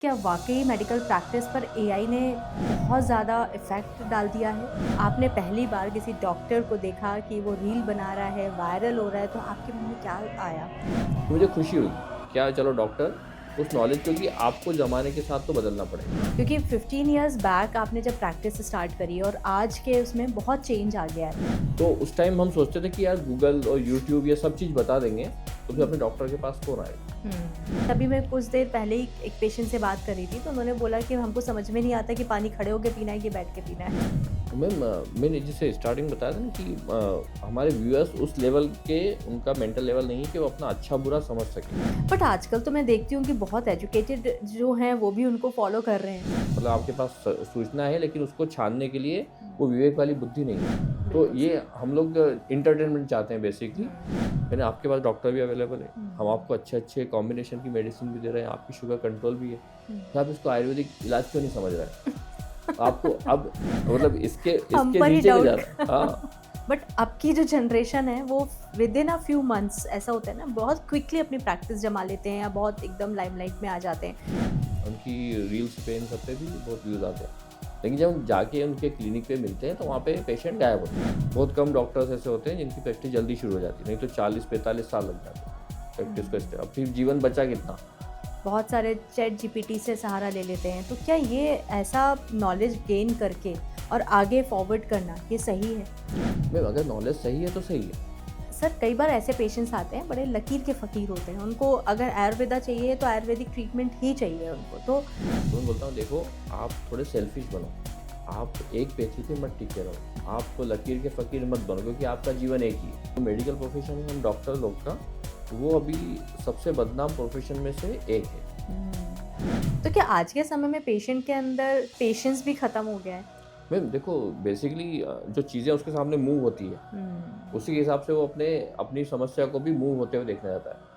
क्या वाकई medical practice पर एआई ने बहुत ज़्यादा इफ़ेक्ट डाल दिया है? आपने पहली बार किसी डॉक्टर को देखा कि वो रील बना रहा है, वायरल हो रहा है, तो आपके मन में क्या आया? मुझे खुशी हुई, क्या चलो डॉक्टर उस नॉलेज क्योंकि आपको ज़माने के साथ तो बदलना पड़ेगा। क्योंकि 15 इयर्स बैक आपने जब प्रैक्टिस स्टार्ट करी और आज के उसमें बहुत चेंज आ गया है। तो उस टाइम हम सोचते थे कि यार गूगल और यूट्यूब ये सब चीज़ बता देंगे, तो फिर अपने डॉक्टर के पास कौन आएगा? तभी मैं कुछ देर पहले ही एक पेशेंट से बात कर रही थी, तो उन्होंने बोला कि हमको समझ में नहीं आता कि पानी खड़े होके पीना है कि बैठ के पीना है। मैम मैंने जैसे स्टार्टिंग में बताया था ना कि हमारे व्यूअर्स उस लेवल के उनका मेंटल लेवल नहीं है कि वो अपना अच्छा-बुरा समझ सकें। बट आजकल तो मैं देखती हूँ कि बहुत एजुकेटेड जो हैं वो भी उनको फॉलो कर रहे हैं। मतलब आपके पास सूचना है लेकिन उसको छानने के लिए वो विवेक वाली बुद्धि नहीं है। तो ये हम लोग एंटरटेनमेंट चाहते हैं बेसिकली। मैंने आपके पास डॉक्टर भी अवेलेबल है। हम आपको अच्छे-अच्छे कॉम्बिनेशन की मेडिसिन भी दे रहे हैं, आपकी शुगर कंट्रोल भी है। तो आप इसको आयुर्वेदिक इलाज क्यों नहीं समझ रहे हैं? आपको अब मतलब इसके हम इसके पर ही नीचे भी जा डाउट। रहा है। हाँ, बट अब की जो जनरेशन है वो with in a few months ऐसा होता है ना, बहुत क्विकली अपनी प्रैक्टिस जमा लेते हैं या बहुत एकदम लाइमलाइट में आ जाते हैं। उनकी रील्स पे इन सब पे भी बहुत व्यूज़ आते हैं। लेकिन जब हम जाके उनके क्लिनिक पे मिलते हैं तो वहाँ पे पेशेंट गायब होते हैं। बहुत कम डॉक्टर्स ऐसे होते हैं जिनकी प्रैक्टिस जल्दी शुरू हो जाती है, नहीं तो 40-45 साल लग जाते हैं प्रैक्टिस को। अब फिर जीवन बचा कितना? बहुत सारे चैट जीपीटी से सहारा ले लेते हैं, तो क्या ये ऐसा नॉलेज गेन करके और आगे फॉरवर्ड करना ये सही है? मैम अगर नॉलेज सही है तो सही है। सर कई बार ऐसे पेशेंट्स आते हैं, बड़े लकीर के फ़कीर होते हैं, उनको अगर आयुर्वेदा चाहिए तो आयुर्वेदिक ट्रीटमेंट ही चाहिए उनको। तो तो मैं बोलता हूँ देखो आप थोड़े सेल्फिश बनो। आप एक पेथी पे मत टिके रहो। आप लकीर के फ़कीर मत बनो क्योंकि आपका जीवन एक ही है। तो मेडिकल प्रोफ़ेशन है हम डॉक्टर लोग का, वो अभी सबसे बदनाम प्रोफ़ेशन में से एक है। तो क्या आज के समय में पेशेंट के अंदर पेशेंस भी ख़त्म हो गया है? मैम देखो बेसिकली जो चीज़ें उसके सामने मूव होती है, उसी के हिसाब से वो अपनी समस्या को भी मूव होते हुए देखने जाता है।